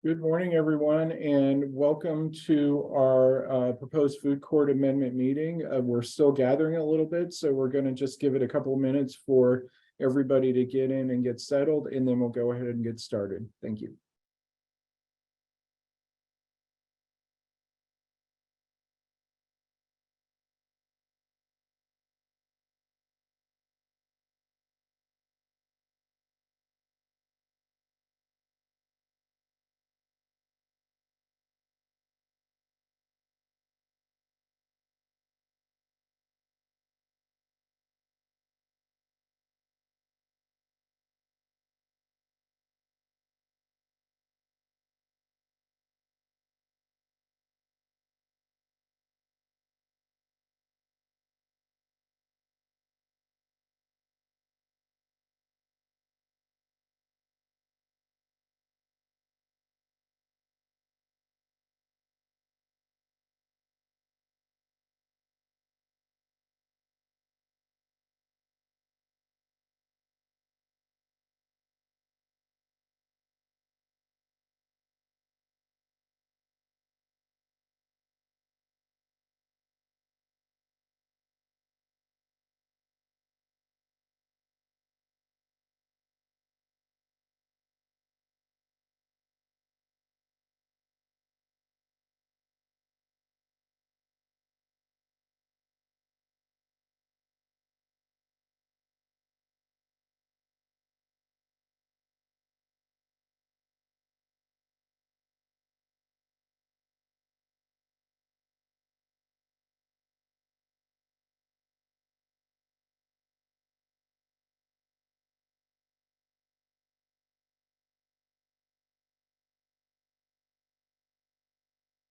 Good morning, everyone, and welcome to our proposed food court amendment meeting. We're still gathering a little bit, so we're going to just give it a couple of minutes for everybody to get in and get settled, and then we'll go ahead and get started. Thank you.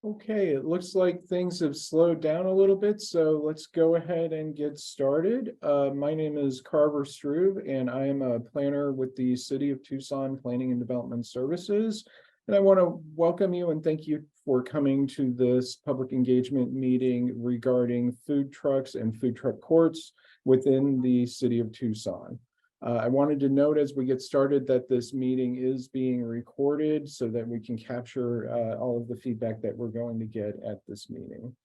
Okay, it looks like things have slowed down a little bit, so let's go ahead and get started. My name is Carver Struve, and I am a planner with the City of Tucson Planning and Development Services. And I want to welcome you and thank you for coming to this public engagement meeting regarding food trucks and food truck courts within the City of Tucson. I wanted to note as we get started that this meeting is being recorded so that we can capture all of the feedback that we're going to get at this meeting.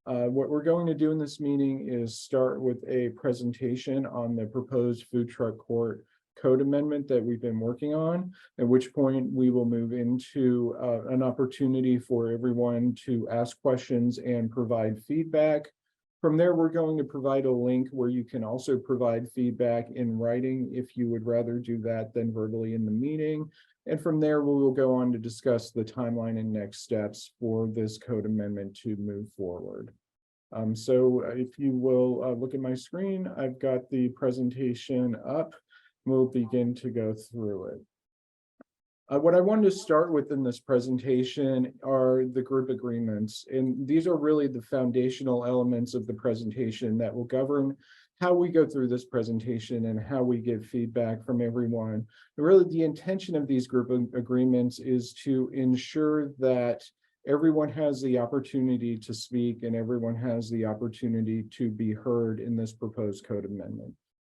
What we're going to do in this meeting is start with a presentation on the proposed food truck court code amendment that we've been working on, at which point we will move into an opportunity for everyone to ask questions and provide feedback. From there, we're going to provide a link where you can also provide feedback in writing if you would rather do that than verbally in the meeting. And from there, we will go on to discuss the timeline and next steps for this code amendment to move forward. So if you will look at my screen, I've got the presentation up. We'll begin to go through it. What I wanted to start with in this presentation are the group agreements, and these are really the foundational elements of the presentation that will govern how we go through this presentation and how we get feedback from everyone. And really, the intention of these group agreements is to ensure that everyone has the opportunity to speak and everyone has the opportunity to be heard in this proposed code amendment.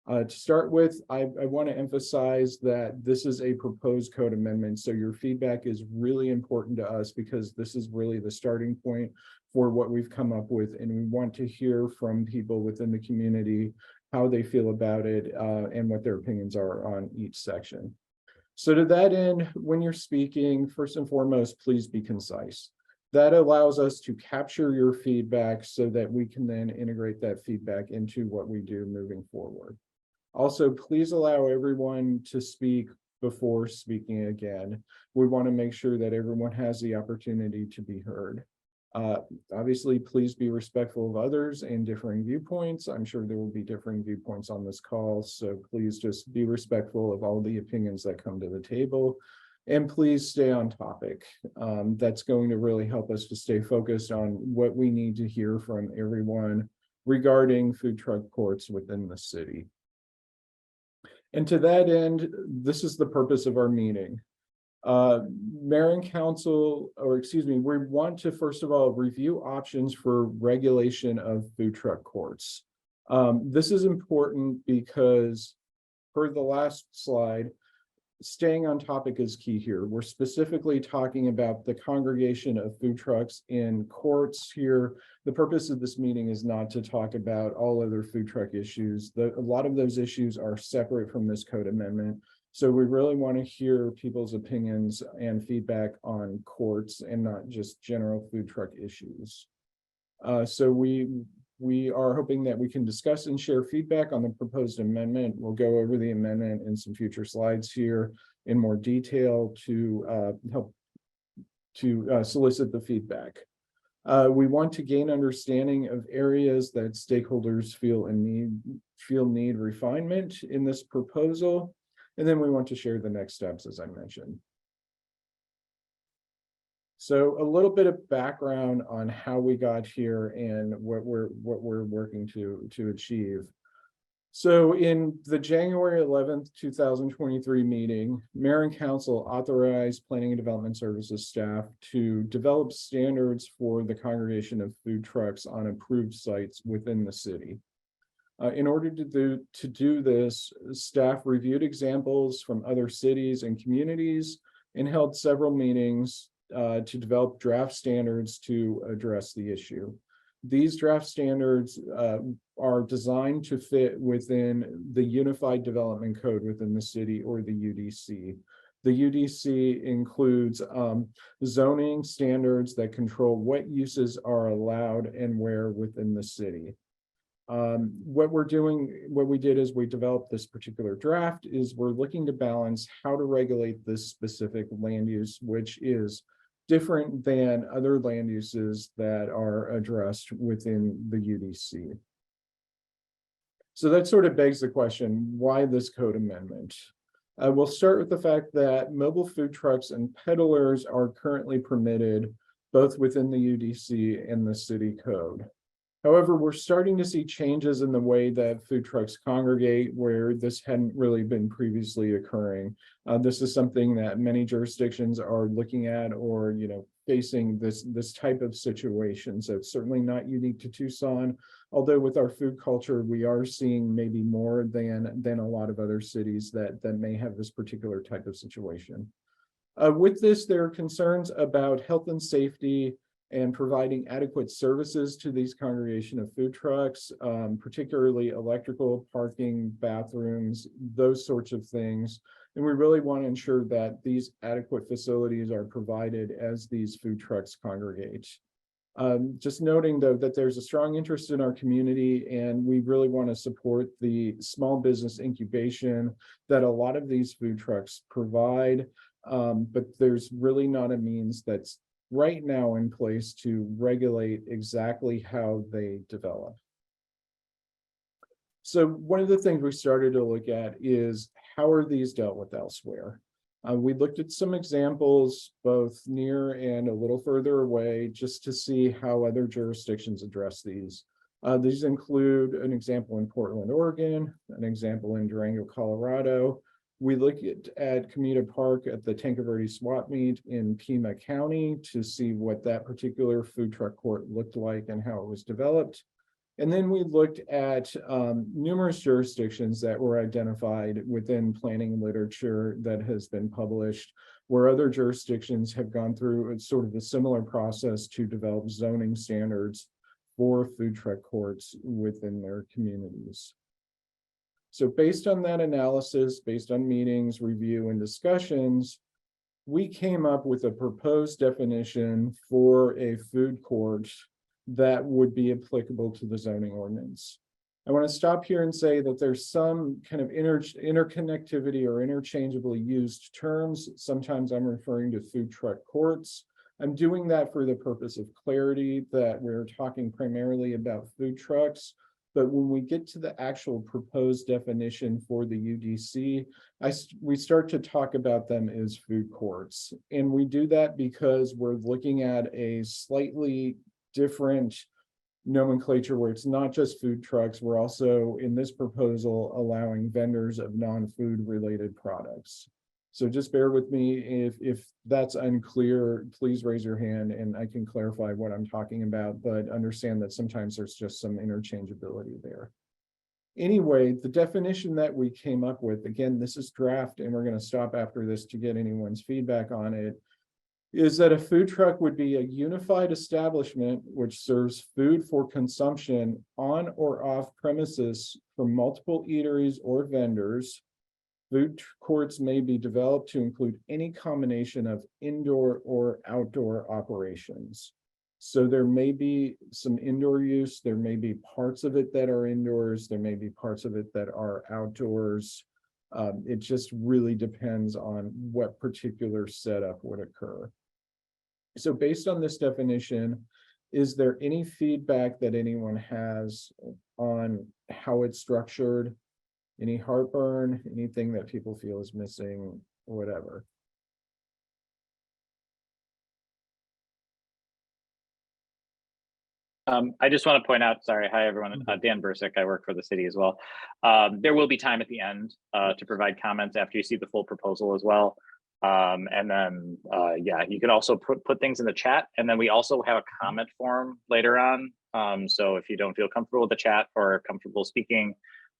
To start with, I want to emphasize that this is a proposed code amendment, so your feedback is really important to us because this is really the starting point for what we've come up with, and we want to hear from people within the community how they feel about it and what their opinions are on each section. So to that end, when you're speaking, first and foremost, please be concise. That allows us to capture your feedback so that we can then integrate that feedback into what we do moving forward. Also, please allow everyone to speak before speaking again. We want to make sure that everyone has the opportunity to be heard. Obviously, please be respectful of others and differing viewpoints. I'm sure there will be differing viewpoints on this call, so please just be respectful of all the opinions that come to the table. And please stay on topic. That's going to really help us to stay focused on what we need to hear from everyone regarding food truck courts within the city. And to that end, this is the purpose of our meeting. Mayor and council, or excuse me, we want to first of all review options for regulation of food truck courts. This is important because, per the last slide, staying on topic is key here. We're specifically talking about the congregation of food trucks in courts here. The purpose of this meeting is not to talk about all other food truck issues. A lot of those issues are separate from this code amendment. So we really want to hear people's opinions and feedback on courts and not just general food truck issues. So we are hoping that we can discuss and share feedback on the proposed amendment. We'll go over the amendment in some future slides here in more detail to help to solicit the feedback. We want to gain understanding of areas that stakeholders feel need refinement in this proposal. And then we want to share the next steps, as I mentioned. So a little bit of background on how we got here and what we're working to achieve. So in the January 11th, 2023 meeting, Mayor and Council authorized Planning and Development Services staff to develop standards for the congregation of food trucks on approved sites within the city. In order to do this, staff reviewed examples from other cities and communities and held several meetings to develop draft standards to address the issue. These draft standards are designed to fit within the Unified Development Code within the city, or the UDC. The UDC includes zoning standards that control what uses are allowed and where within the city. What we did is we developed this particular draft is we're looking to balance how to regulate this specific land use, which is different than other land uses that are addressed within the UDC. So that sort of begs the question, why this code amendment? We'll start with the fact that mobile food trucks and peddlers are currently permitted both within the UDC and the city code. However, we're starting to see changes in the way that food trucks congregate where this hadn't really been previously occurring. This is something that many jurisdictions are looking at or, facing this type of situation. So it's certainly not unique to Tucson, although with our food culture, we are seeing maybe more than a lot of other cities that may have this particular type of situation. With this, there are concerns about health and safety and providing adequate services to these congregation of food trucks, particularly electrical, parking, bathrooms, those sorts of things. And we really want to ensure that these adequate facilities are provided as these food trucks congregate. Just noting, though, that there's a strong interest in our community, and we really want to support the small business incubation that a lot of these food trucks provide, but there's really not a means that's right now in place to regulate exactly how they develop. So one of the things we started to look at is how are these dealt with elsewhere? We looked at some examples both near and a little further away just to see how other jurisdictions address these. These include an example in Portland, Oregon, an example in Durango, Colorado. We looked at Comida Park at the Tanque Verde swap meet in Pima County to see what that particular food truck court looked like and how it was developed. And then we looked at numerous jurisdictions that were identified within planning literature that has been published, where other jurisdictions have gone through sort of a similar process to develop zoning standards for food truck courts within their communities. So based on that analysis, based on meetings, review, and discussions, we came up with a proposed definition for a food court that would be applicable to the zoning ordinance. I want to stop here and say that there's some kind of interconnectivity or interchangeably used terms. Sometimes I'm referring to food truck courts. I'm doing that for the purpose of clarity that we're talking primarily about food trucks. But when we get to the actual proposed definition for the UDC, we start to talk about them as food courts. And we do that because we're looking at a slightly different nomenclature where it's not just food trucks. We're also, in this proposal, allowing vendors of non-food related products. So just bear with me. If that's unclear, please raise your hand and I can clarify what I'm talking about, but understand that sometimes there's just some interchangeability there. Anyway, the definition that we came up with, again, this is draft and we're going to stop after this to get anyone's feedback on it, is that a food truck would be a unified establishment which serves food for consumption on or off premises from multiple eateries or vendors. Food courts may be developed to include any combination of indoor or outdoor operations. So there may be some indoor use, there may be parts of it that are indoors, there may be parts of it that are outdoors. It just really depends on what particular setup would occur. So based on this definition, is there any feedback that anyone has on how it's structured? Any heartburn, anything that people feel is missing, whatever? I just want to point out, sorry, hi everyone, Dan Bursick, I work for the city as well. There will be time at the end to provide comments after you see the full proposal as well. And then, yeah, you can also put things in the chat, and then we also have a comment form later on. So if you don't feel comfortable with the chat or comfortable speaking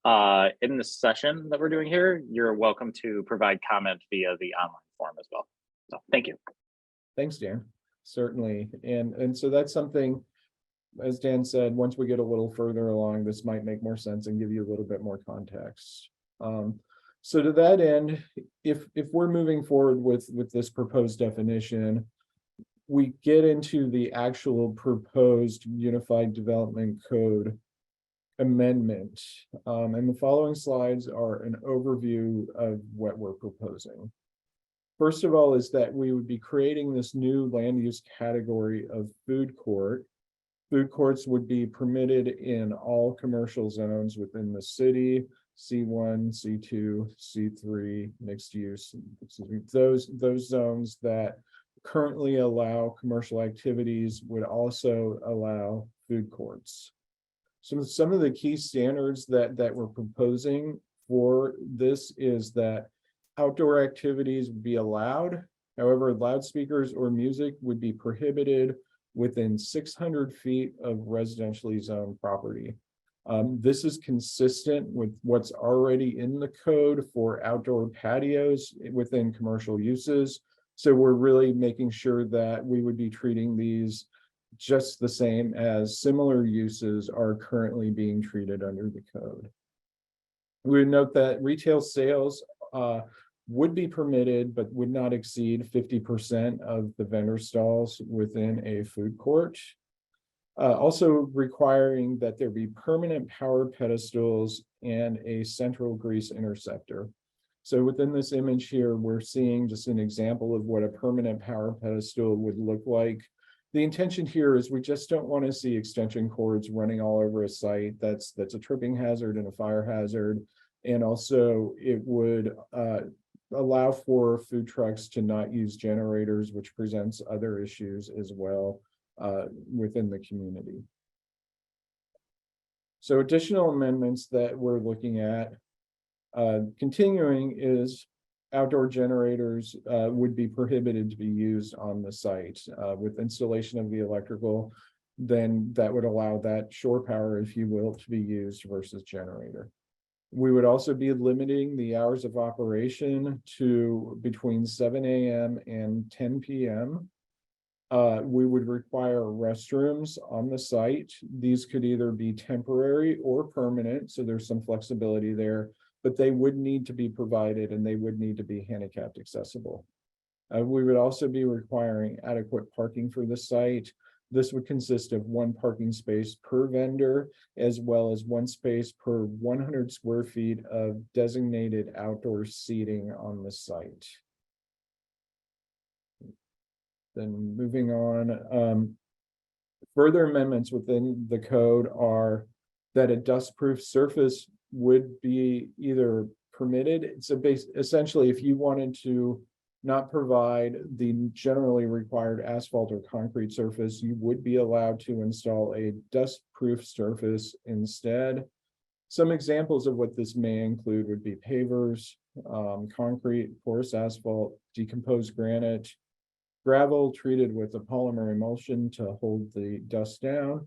in the session that we're doing here, you're welcome to provide comment via the online form as well. So thank you. Thanks, Dan. Certainly. And so that's something, as Dan said, once we get a little further along, this might make more sense and give you a little bit more context. So to that end, if we're moving forward with this proposed definition, we get into the actual proposed Unified Development Code amendment. And the following slides are an overview of what we're proposing. First of all is that we would be creating this new land use category of food court. Food courts would be permitted in all commercial zones within the city, C1, C2, C3, mixed use. Those zones that currently allow commercial activities would also allow food courts. So some of the key standards that we're proposing for this is that outdoor activities would be allowed. However, loudspeakers or music would be prohibited within 600 feet of residentially zoned property. This is consistent with what's already in the code for outdoor patios within commercial uses. So we're really making sure that we would be treating these just the same as similar uses are currently being treated under the code. We would note that retail sales would be permitted, but would not exceed 50% of the vendor stalls within a food court. Also requiring that there be permanent power pedestals and a central grease interceptor. So within this image here, we're seeing just an example of what a permanent power pedestal would look like. The intention here is we just don't want to see extension cords running all over a site. That's a tripping hazard and a fire hazard. And also it would allow for food trucks to not use generators, which presents other issues as well within the community. So additional amendments that we're looking at continuing is outdoor generators would be prohibited to be used on the site with installation of the electrical. Then that would allow that shore power, if you will, to be used versus generator. We would also be limiting the hours of operation to between 7 a.m. and 10 p.m. We would require restrooms on the site. These could either be temporary or permanent, so there's some flexibility there, but they would need to be provided and they would need to be handicapped accessible. We would also be requiring adequate parking for the site. This would consist of one parking space per vendor, as well as one space per 100 square feet of designated outdoor seating on the site. Then moving on, further amendments within the code are that a dustproof surface would be either permitted. So essentially, if you wanted to not provide the generally required asphalt or concrete surface, you would be allowed to install a dust-proof surface instead. Some examples of what this may include would be pavers, concrete, porous asphalt, decomposed granite, gravel treated with a polymer emulsion to hold the dust down,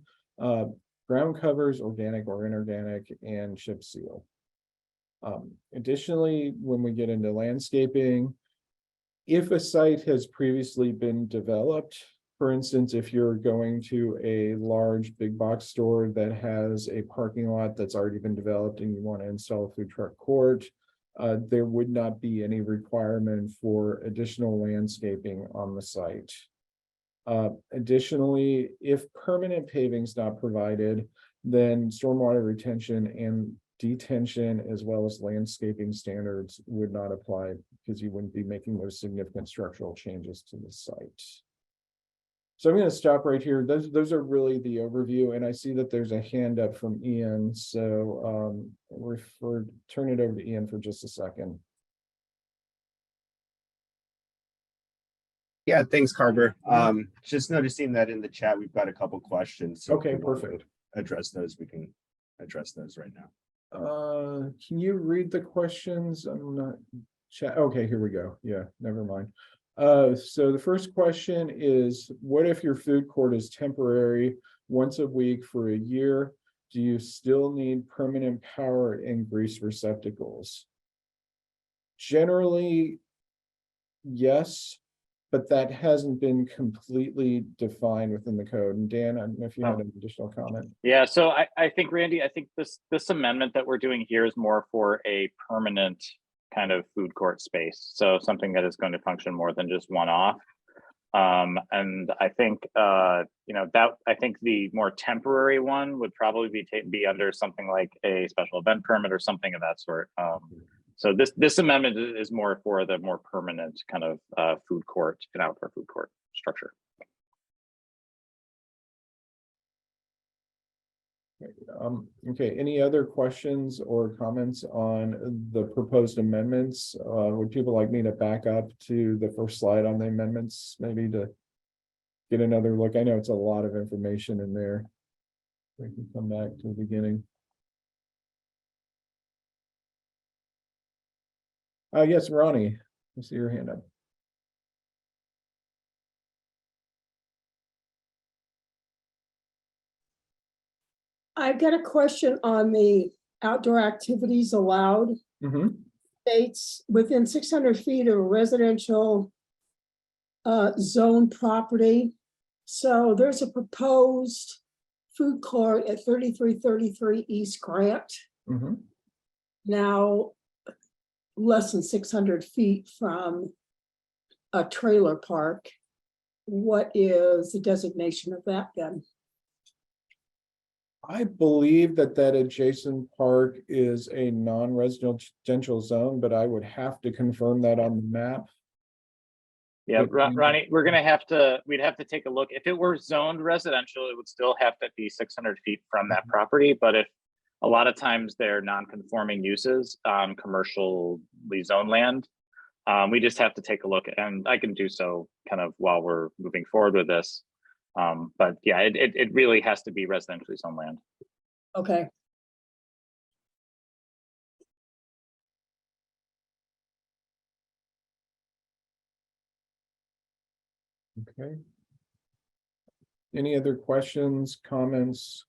ground covers, organic or inorganic, and chip seal. Additionally, when we get into landscaping, if a site has previously been developed, for instance, if you're going to a large big box store that has a parking lot that's already been developed and you want to install a food truck court, there would not be any requirement for additional landscaping on the site. Additionally, if permanent paving is not provided, then stormwater retention and detention as well as landscaping standards would not apply because you wouldn't be making those significant structural changes to the site. So I'm going to stop right here. Those are really the overview, and I see that there's a hand up from Ian. So turn it over to Ian for just a second. Yeah, thanks, Carver. Just noticing that in the chat, we've got a couple questions. So Okay, if we want to perfect. address those, we can address those right now. Can you read the questions? I'm not chat. Okay, here we go. Yeah, never mind. So the first question is, what if your food court is temporary once a week for a year? Do you still need permanent power and grease receptacles? Generally, yes, but that hasn't been completely defined within the code. And Dan, I don't know if you had an additional comment. Yeah, so I think, Randy, I think this amendment that we're doing here is more for a permanent kind of food court space. So something that is going to function more than just one-off. And I think, you know, that I think the more temporary one would probably be under something like a special event permit or something of that sort. So this amendment is more for the more permanent kind of food court and outdoor food court structure. Okay, any other questions or comments on the proposed amendments? Would people like me to back up to the first slide on the amendments, maybe to get another look? I know it's a lot of information in there. We can come back to the beginning. Yes, Ronnie, I see your hand up. I've got a question on the outdoor activities allowed. States within 600 feet of a residential zone property. So there's a proposed food court at 3333 East Grant. Now, less than 600 feet from a trailer park. What is the designation of that then? I believe that adjacent park is a non-residential zone, but I would have to confirm that on the map. Yeah, Ronnie, we'd have to take a look. If it were zoned residential, it would still have to be 600 feet from that property. But if a lot of times they're non-conforming uses on commercially zoned land, we just have to take a look, and I can do so kind of while we're moving forward with this. But yeah, it really has to be residentially zoned land. Okay. Okay. Any other questions, comments,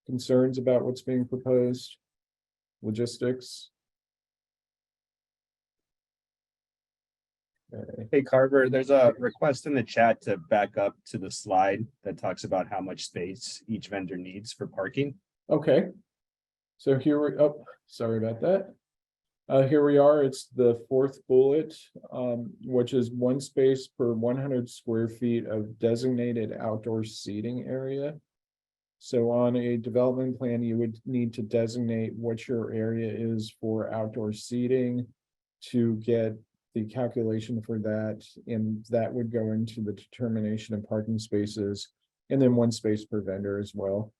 concerns about what's being proposed? Logistics? Okay. Hey, Carver, there's a request in the chat to back up to the slide that talks about how much space each vendor needs for parking. Okay. So here we, oh, sorry about that. Here we are, it's the fourth bullet, which is one space per 100 square feet of designated outdoor seating area. So on a development plan, you would need to designate what your area is for outdoor seating to get the calculation for that, and that would go into the determination of parking spaces, and then one space per vendor as well.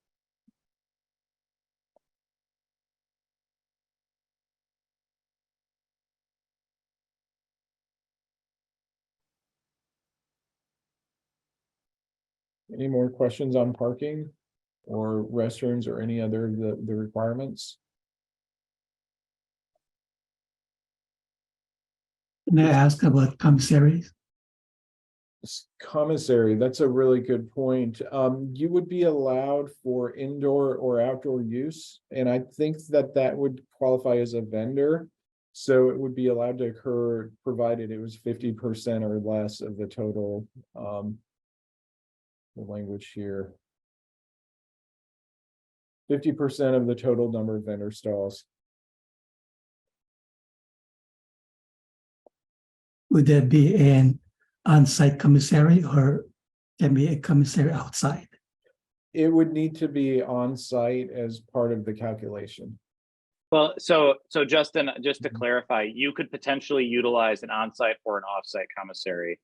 Any more questions on parking or restrooms or any other of the requirements? May I ask about commissaries? Commissary, that's a really good point. You would be allowed for indoor or outdoor use, and I think that that would qualify as a vendor. So it would be allowed to occur provided it was 50% or less of the total, the language here. 50% of the total number of vendor stalls. Would there be an on-site commissary or can be a commissary outside? It would need to be on site as part of the calculation. Well, so Justin, just to clarify, you could potentially utilize an on-site or an off-site commissary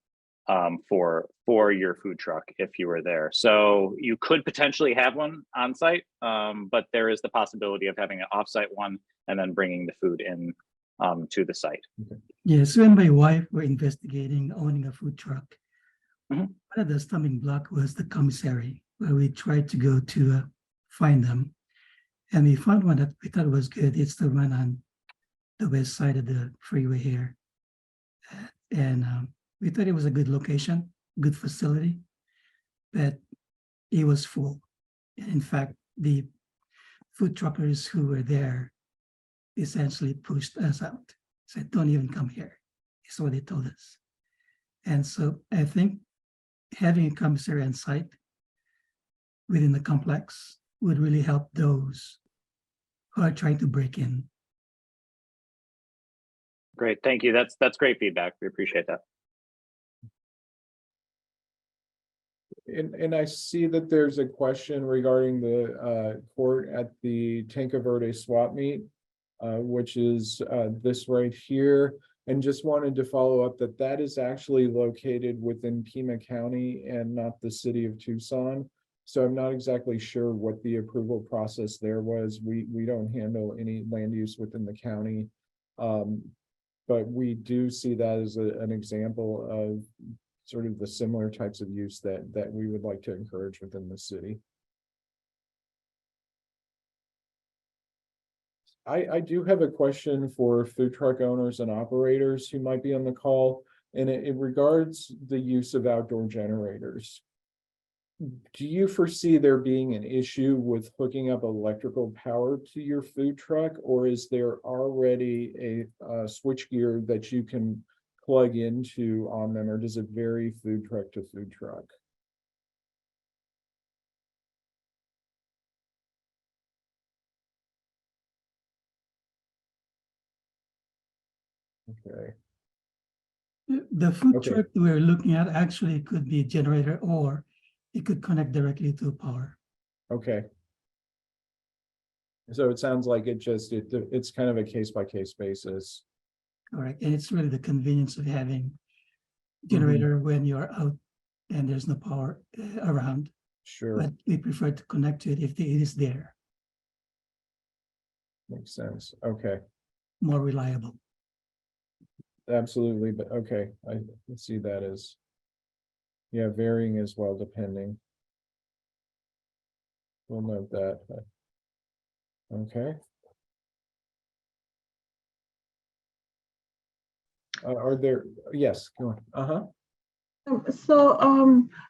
for your food truck if you were there. So you could potentially have one on-site, but there is the possibility of having an off-site one and then bringing the food in to the site. Yes, when my wife were investigating owning a food truck, Mhm. one of the stumbling block was the commissary, where we tried to go to find them. And we found one that we thought was good. It's the one on the west side of the freeway here. And we thought it was a good location, good facility, but it was full. And in fact, the food truckers who were there essentially pushed us out. Said, don't even come here. Is what they told us. And so I think having a commissary on site within the complex would really help those who are trying to break in. Great, thank you. That's great feedback. We appreciate that. And I see that there's a question regarding the court at the Tanca Verde swap meet, which is this right here. And just wanted to follow up that that is actually located within Pima County and not the city of Tucson. So I'm not exactly sure what the approval process there was. We don't handle any land use within the county. But we do see that as an example of sort of the similar types of use that we would like to encourage within the city. I do have a question for food truck owners and operators who might be on the call, and it regards the use of outdoor generators. Do you foresee there being an issue with hooking up electrical power to your food truck, or is there already a switchgear that you can plug into on them, or does it vary food truck to food truck? Okay. The food Okay. truck we're looking at actually could be a generator or it could connect directly to power. Okay. So it sounds like it's kind of a case-by-case basis. Correct. And it's really the convenience of having generator when you're out and there's no power around. Sure, But we prefer to connect to it if it is there, makes sense. Okay, more reliable. absolutely, but okay, I can see that as, yeah, varying as well, depending. We'll note that. Okay. Are there, yes, go on.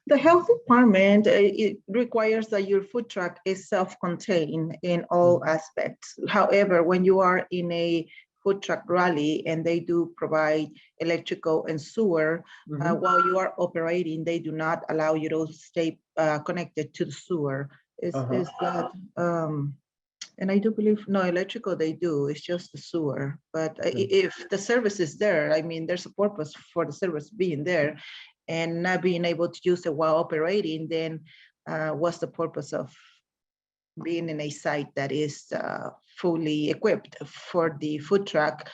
The health department, it requires that your food truck is self-contained in all aspects. However, when you are in a food truck rally and they do provide electrical and sewer, while you are operating, they do not allow you to stay connected to the sewer. Is that, and I do believe, no, electrical they do, it's just the sewer. But if the service is there, I mean, there's a purpose for the service being there and not being able to use it while operating, then what's the purpose of being in a site that is fully equipped for the food truck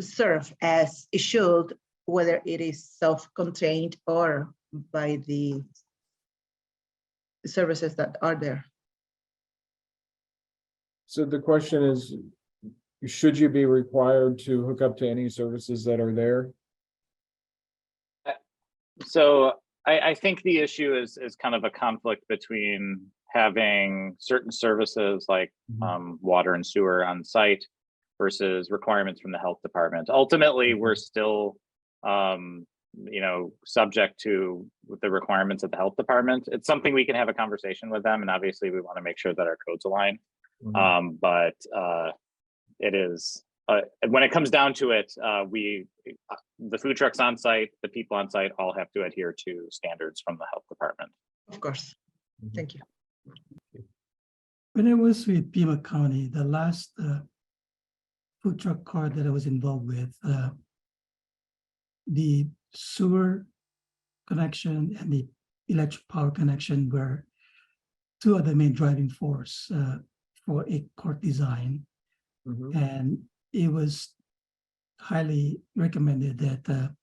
serve as it should, whether it is self-contained or by the services that are there? So the question is, should you be required to hook up to any services that are there? So I think the issue is kind of a conflict between having certain services like water and sewer on site versus requirements from the health department. Ultimately, we're still subject to the requirements of the health department. It's something we can have a conversation with them, and obviously we want to make sure that our codes align. But it is, when it comes down to it, the food trucks on site, the people on site all have to adhere to standards from the health department. Of course. Thank you. When I was with Pima County, the last food truck cart that I was involved with, the sewer connection and the electric power connection were two of the main driving force for a court design. And it was highly recommended that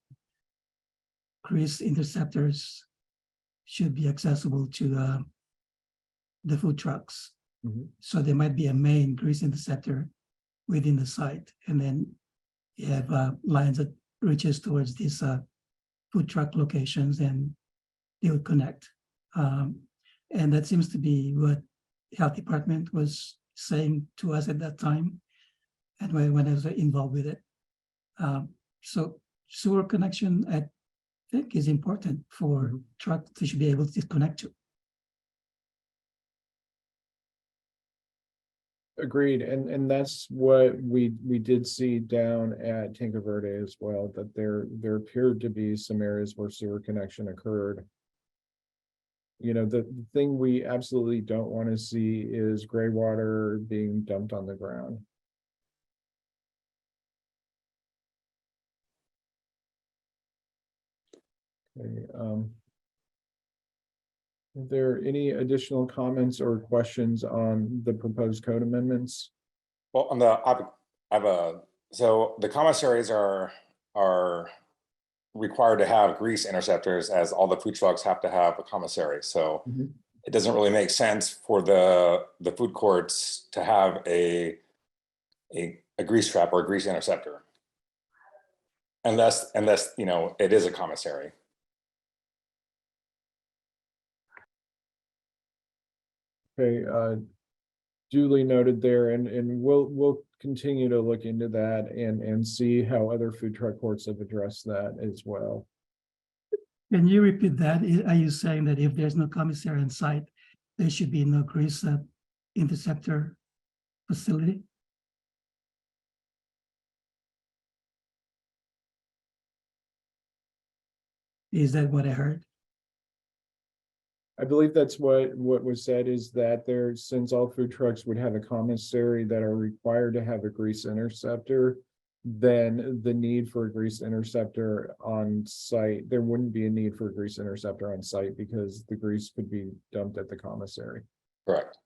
grease interceptors should be accessible to the food trucks. So there might be a main grease interceptor within the site, and then you have lines that reaches towards these food truck locations, and they would connect. And that seems to be what health department was saying to us at that time, and when I was involved with it. So sewer connection, I think, is important for truck to be able to connect to. Agreed, and that's what we did see down at Tinker Verde as well, that there appeared to be some areas where sewer connection occurred. The thing we absolutely don't want to see is gray water being dumped on the ground. Okay, are there any additional comments or questions on the proposed code amendments? Well, so the commissaries are required to have grease interceptors, as all the food trucks have to have a commissary. So it doesn't really make sense for the food courts to have a grease trap or a grease interceptor, unless it is a commissary. Okay, duly noted there, and we'll continue to look into that and see how other food truck courts have addressed that as well. Can you repeat that? Are you saying that if there's no commissary on site, there should be no grease interceptor facility? Is that what I heard? I believe that's what was said, is that since all food trucks would have a commissary that are required to have a grease interceptor, then the need for a grease interceptor on site, there wouldn't be a need for a grease interceptor on site because the grease could be dumped at the commissary. Correct.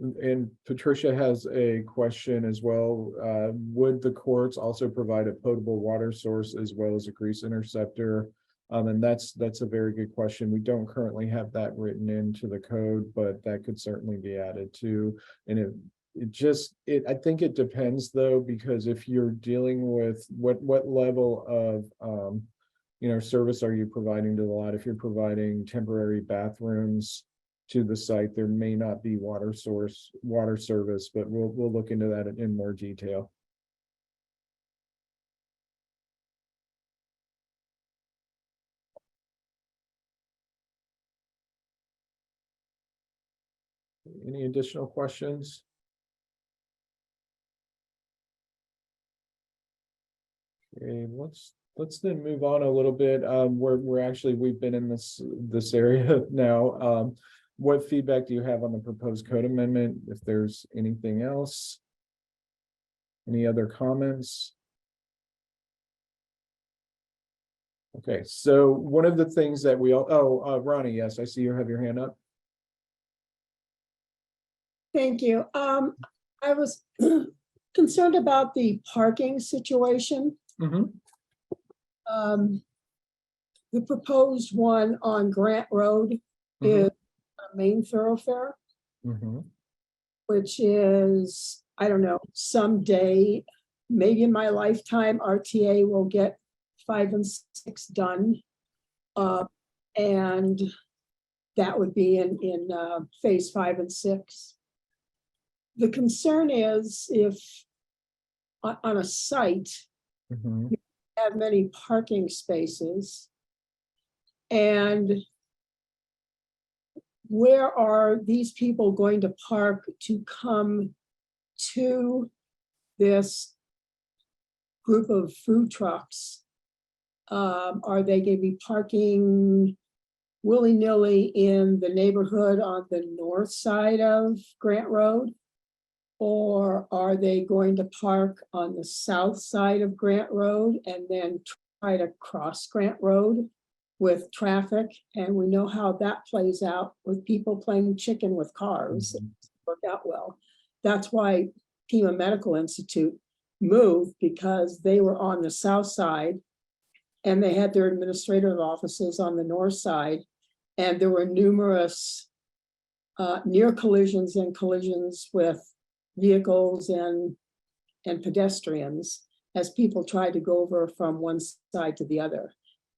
And Patricia has a question as well. Would the courts also provide a potable water source as well as a grease interceptor? And that's a very good question. We don't currently have that written into the code, but that could certainly be added to. And I think it depends though, because if you're dealing with what level of service are you providing to the lot? If you're providing temporary bathrooms to the site, there may not be water service, but we'll look into that in more detail. Any additional questions? Okay, let's then move on a little bit. We've been in this area now. What feedback do you have on the proposed code amendment? If there's anything else, any other comments? Okay, so one of the things that Ronnie, yes, I see you have your hand up. Thank you. I was concerned about the parking situation. The proposed one on Grant Road is a main thoroughfare, which is, I don't know, someday, maybe in my lifetime, RTA will get 5 and 6 done. And that would be in phase 5 and 6. The concern is if on a site, Mhm. have many parking spaces. And where are these people going to park to come to this group of food trucks? Are they going to be parking willy-nilly in the neighborhood on the north side of Grant Road? Or are they going to park on the south side of Grant Road and then try to cross Grant Road with traffic? And we know how that plays out with people playing chicken with cars. It doesn't work out well. That's why Pima Medical Institute moved, because they were on the south side and they had their administrative offices on the north side. And there were numerous near collisions and collisions with vehicles and pedestrians as people tried to go over from one side to the other.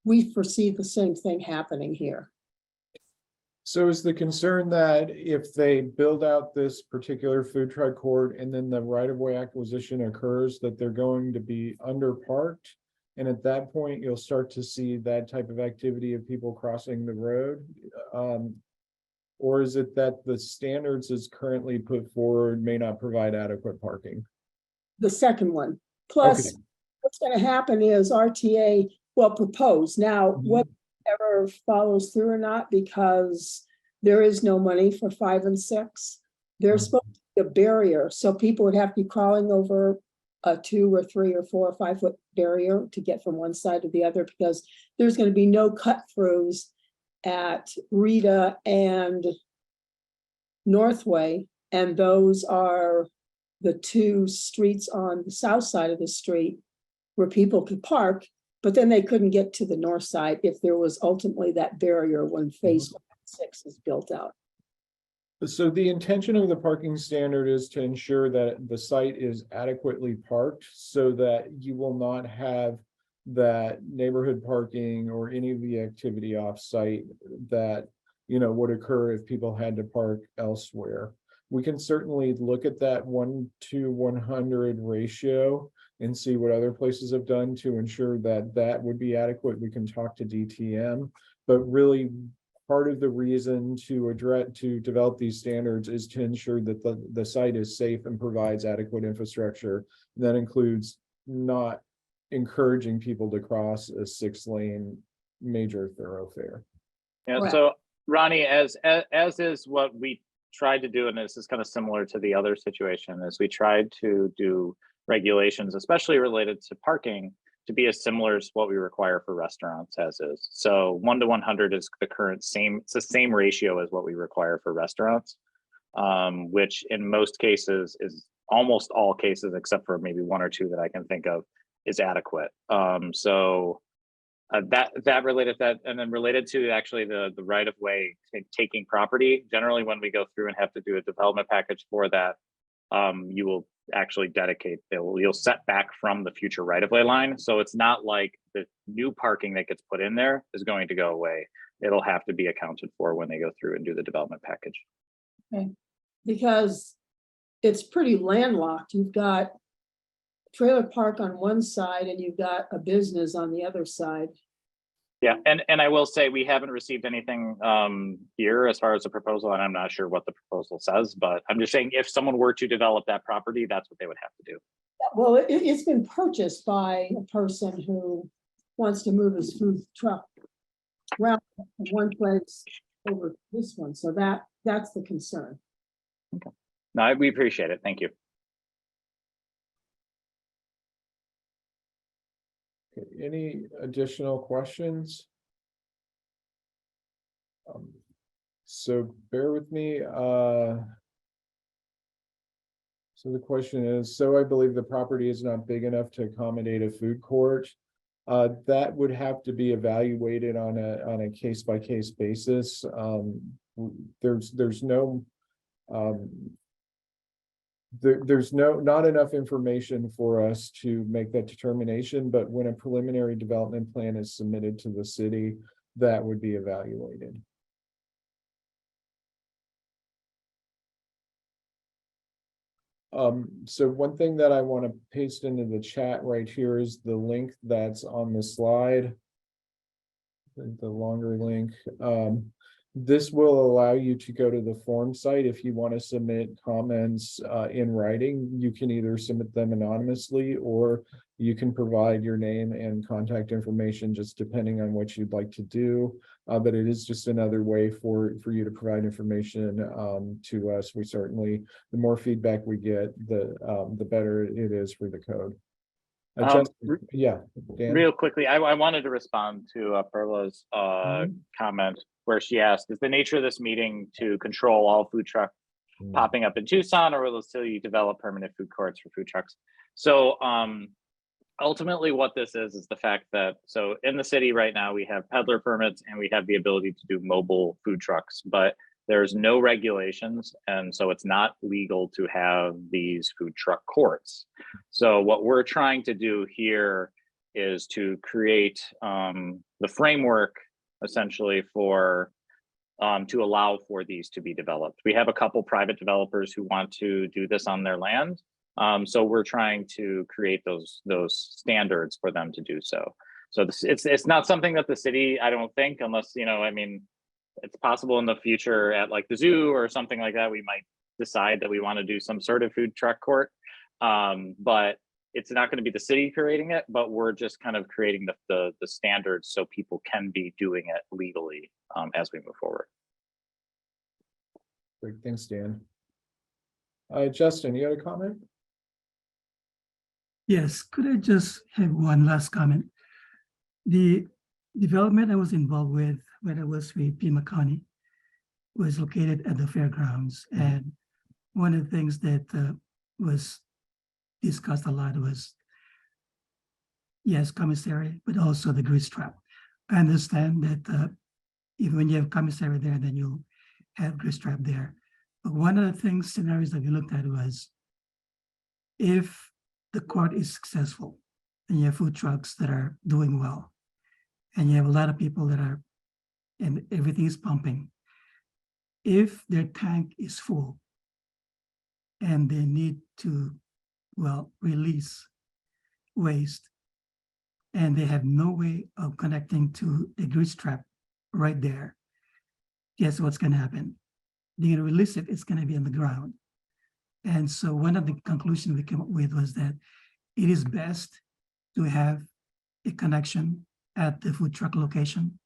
We foresee the same thing happening here. So is the concern that if they build out this particular food truck court and then the right-of-way acquisition occurs, that they're going to be underparked? And at that point, you'll start to see that type of activity of people crossing the road? Or is it that the standards as currently put forward may not provide adequate parking? The second one. Plus, Okay. what's going to happen is RTA will propose. Now, whatever follows through or not, because there is no money for 5 and 6, there's supposed to be a barrier. So people would have to be crawling over a 2 or 3 or 4 or 5 foot barrier to get from one side to the other, because there's going to be no cut throughs at Rita and Northway, and those are the 2 streets on the south side of the street where people could park, but then they couldn't get to the north side if there was ultimately that barrier when phase 6 is built out. So the intention of the parking standard is to ensure that the site is adequately parked so that you will not have that neighborhood parking or any of the activity off-site that, you know, would occur if people had to park elsewhere. We can certainly look at that 1:100 ratio and see what other places have done to ensure that that would be adequate. We can talk to DTM, but really part of the reason to develop these standards is to ensure that the site is safe and provides adequate infrastructure. That includes not encouraging people to cross a 6-lane major thoroughfare. Yeah, Correct. so Ronnie, as is what we tried to do, and this is kind of similar to the other situation, is we tried to do regulations, especially related to parking, to be as similar as what we require for restaurants as is. So 1:100 is the current it's the same ratio as what we require for restaurants, which in most cases is almost all cases, except for maybe 1 or 2 that I can think of, is adequate. That related that, and then related to actually the right of way taking property. Generally, when we go through and have to do a development package for that, you will actually you'll set back from the future right of way line. So it's not like the new parking that gets put in there is going to go away. It'll have to be accounted for when they go through and do the development package. Okay. Because it's pretty landlocked. You've got trailer park on one side and you've got a business on the other side. Yeah, and I will say we haven't received anything here as far as the proposal, and I'm not sure what the proposal says, but I'm just saying if someone were to develop that property, that's what they would have to do. Well, it's been purchased by a person who wants to move his food truck around from one place over to this one. So that's the concern. Okay. No, we appreciate it. Thank you. Okay, any additional questions? So bear with me. So the question is, so I believe the property is not big enough to accommodate a food court. That would have to be evaluated on a case-by-case basis. There's not enough information for us to make that determination, but when a preliminary development plan is submitted to the city, that would be evaluated. So one thing that I want to paste into the chat right here is the link that's on the slide. The longer link. This will allow you to go to the form site. If you want to submit comments in writing, you can either submit them anonymously or you can provide your name and contact information, just depending on what you'd like to do. But it is just another way for you to provide information to us. We certainly, the more feedback we get, the better it is for the code. Yeah, Dan? Real quickly, I wanted to respond to Perla's comment where she asked, is the nature of this meeting to control all food truck popping up in Tucson, or will it still you develop permanent food courts for food trucks? So ultimately what this is the fact that, so in the city right now, we have peddler permits and we have the ability to do mobile food trucks, but there's no regulations. And so it's not legal to have these food truck courts. So what we're trying to do here is to create the framework essentially for to allow for these to be developed. We have a couple private developers who want to do this on their land. So we're trying to create those standards for them to do so. So it's not something that the city, I don't think, unless, you know, I mean, it's possible in the future at like the zoo or something like that, we might decide that we want to do some sort of food truck court. But it's not going to be the city creating it, but we're just kind of creating the standards so people can be doing it legally as we move forward. Great, thanks, Dan. Justin, you had a comment? Yes, could I just have one last comment? The development I was involved with when I was with Pima County was located at the fairgrounds. And one of the things that was discussed a lot was, yes, commissary, but also the grease trap. I understand that even when you have commissary there, then you'll have grease trap there. But one of the things, scenarios that we looked at was, if the court is successful and you have food trucks that are doing well, and you have a lot of people that are, and everything is pumping, if their tank is full and they need to, well, release waste, and they have no way of connecting to the grease trap right there, guess what's going to happen? They're going to release it, it's going to be on the ground. And so one of the conclusions we came up with was that it is best to have a connection at the food truck location,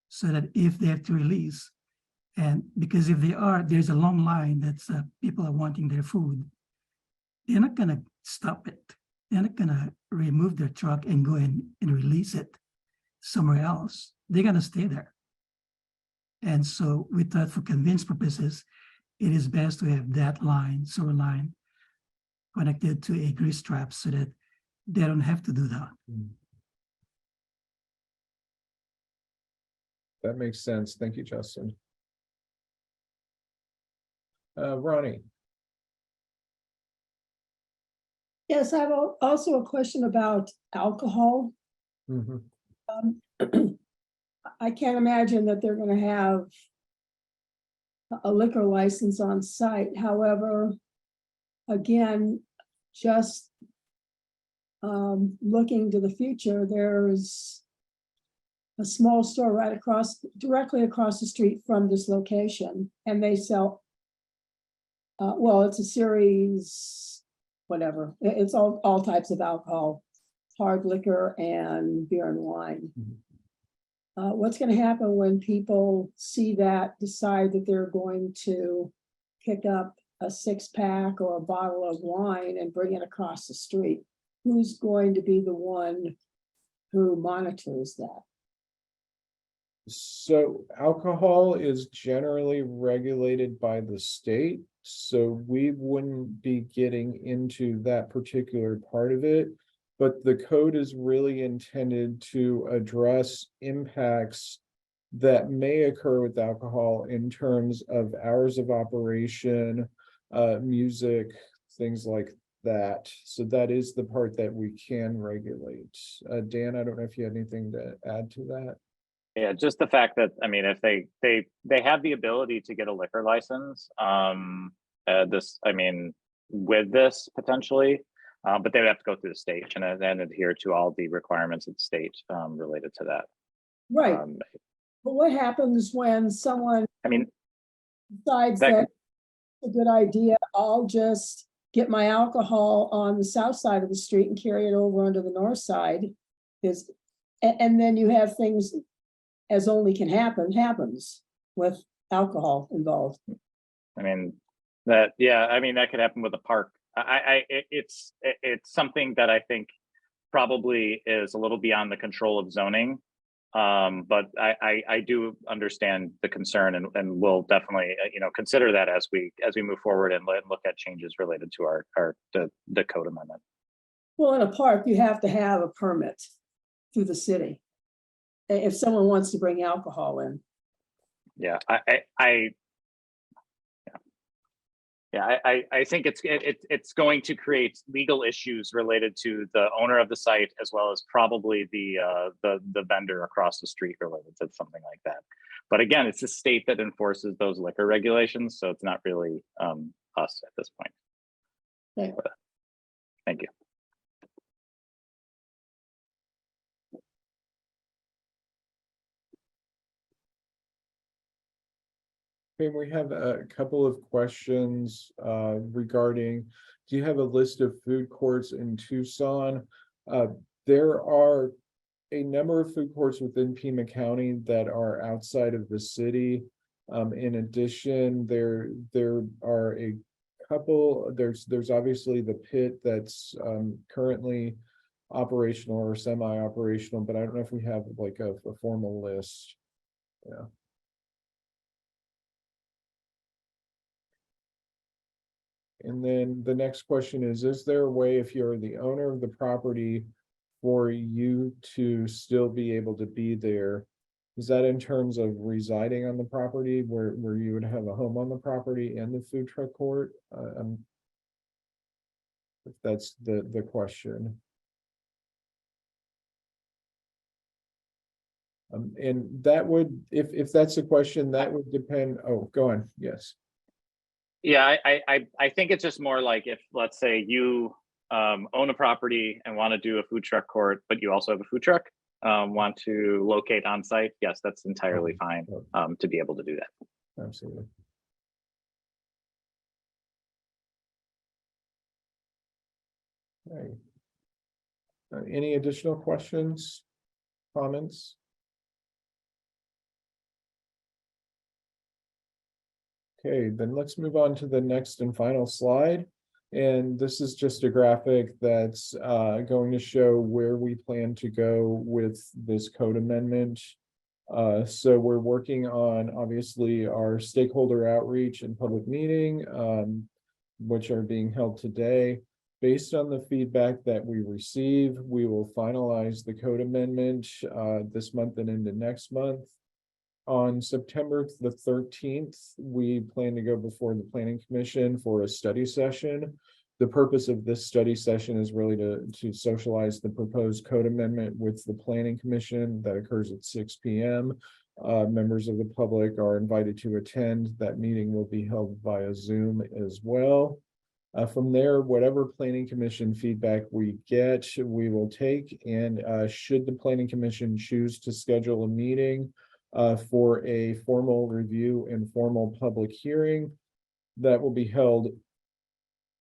so that if they have to release, and because if they are, there's a long line that's people are wanting their food, they're not going to stop it. They're not going to remove their truck and go in and release it somewhere else. They're going to stay there. And so we thought, for convenience purposes, it is best to have that line, sewer line, connected to a grease trap so that they don't have to do that. That makes sense. Thank you, Justin. Ronnie. Yes, I have also a question about alcohol. I can't imagine that they're going to have a liquor license on site. However, again, just looking to the future, there's a small store right directly across the street from this location, and they sell, well, it's a series, whatever. It's all types of alcohol, hard liquor and beer and wine. What's going to happen when people see that, decide that they're going to pick up a 6-pack or a bottle of wine and bring it across the street? Who's going to be the one who monitors that? So alcohol is generally regulated by the state, so we wouldn't be getting into that particular part of it. But the code is really intended to address impacts that may occur with alcohol in terms of hours of operation, music, things like that. So that is the part that we can regulate. Dan, I don't know if you had anything to add to that. Yeah, just the fact that, I mean, if they have the ability to get a liquor license, I mean, with this potentially, but they would have to go through the state and adhere to all the requirements of the state related to that. Right, but what happens when someone I mean, decides that- that it's a good idea, I'll just get my alcohol on the south side of the street and carry it over onto the north side? And then you have things, as only can happen, happens with alcohol involved. I mean, that could happen with a park. It's something that I think probably is a little beyond the control of zoning. But I do understand the concern, and we'll definitely consider that as we move forward and look at changes related to the code amendment. Well, in a park, you have to have a permit through the city if someone wants to bring alcohol in. Yeah, I think it's going to create legal issues related to the owner of the site, as well as probably the vendor across the street related to something like that. But again, it's the state that enforces those liquor regulations, so it's not really us at this point. Okay. But, thank you. Okay, we have a couple of questions regarding, do you have a list of food courts in Tucson? There are a number of food courts within Pima County that are outside of the city. In addition, there are a couple, there's obviously the pit that's currently operational or semi-operational, but I don't know if we have like a formal list. Yeah. And then the next question is there a way, if you're the owner of the property, for you to still be able to be there? Is that in terms of residing on the property where you would have a home on the property and the food truck court? If that's the question. And that would, if that's the question, that would depend. Oh, go on. Yes. Yeah, I think it's just more like if, let's say, you own a property and want to do a food truck court, but you also have a food truck, want to locate on site. Yes, that's entirely fine to be able to do that. Absolutely. Okay. Any additional questions, comments? Okay, then let's move on to the next and final slide. And this is just a graphic that's going to show where we plan to go with this code amendment. So we're working on, obviously, our stakeholder outreach and public meeting, which are being held today. Based on the feedback that we receive, we will finalize the code amendment this month and into next month. On September the 13th, we plan to go before the Planning Commission for a study session. The purpose of this study session is really to socialize the proposed code amendment with the Planning Commission. That occurs at 6 p.m. Members of the public are invited to attend. That meeting will be held via Zoom as well. From there, whatever Planning Commission feedback we get, we will take, and should the Planning Commission choose to schedule a meeting for a formal review and formal public hearing, that will be held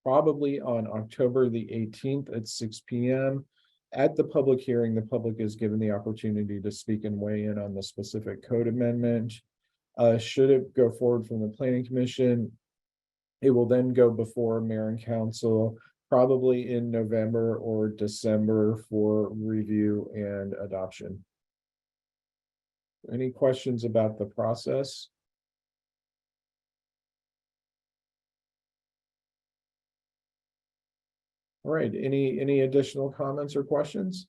probably on October the 18th at 6 p.m. At the public hearing, the public is given the opportunity to speak and weigh in on the specific code amendment. Should it go forward from the Planning Commission, it will then go before Mayor and Council, probably in November or December, for review and adoption. Any questions about the process? All right, any additional comments or questions?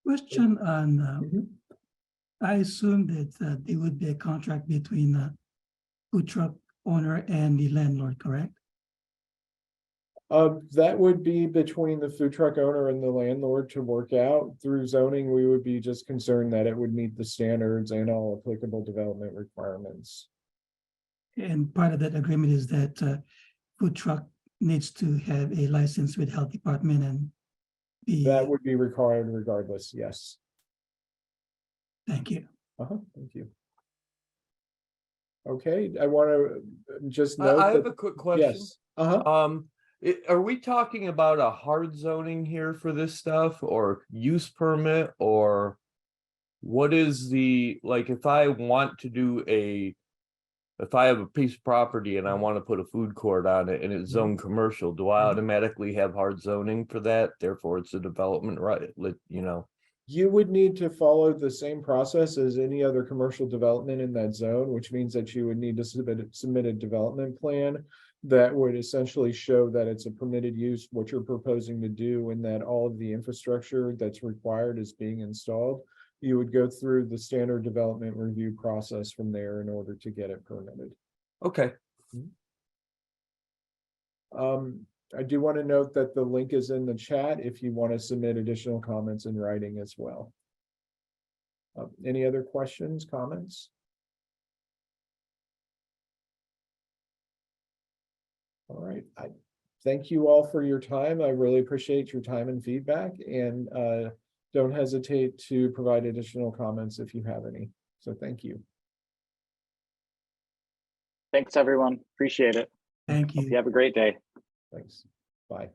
Question on, I assume that there would be a contract between the food truck owner and the landlord, correct? That would be between the food truck owner and the landlord to work out. Through zoning, we would be just concerned that it would meet the standards and all applicable development requirements. And part of that agreement is that food truck needs to have a license with health department and be, That would be required regardless, yes. thank you. Thank you. Okay, I want to just I note have that, a quick question. yes, Are we talking about a hard zoning here for this stuff or use permit or what is the, like, if I want to do if I have a piece of property and I want to put a food court on it and it's zoned commercial, do I automatically have hard zoning for that? Therefore, it's a development, right? You know, you would need to follow the same process as any other commercial development in that zone, which means that you would need to submit a development plan that would essentially show that it's a permitted use, what you're proposing to do, and that all of the infrastructure that's required is being installed. You would go through the standard development review process from there in order to get it permitted. okay. I do want to note that the link is in the chat if you want to submit additional comments in writing as well. Any other questions, comments? All right, I thank you all for your time. I really appreciate your time and feedback, and don't hesitate to provide additional comments if you have any. So thank you. Thanks, everyone. Appreciate it. Thank Hope you. you have a great day. Thanks. Bye.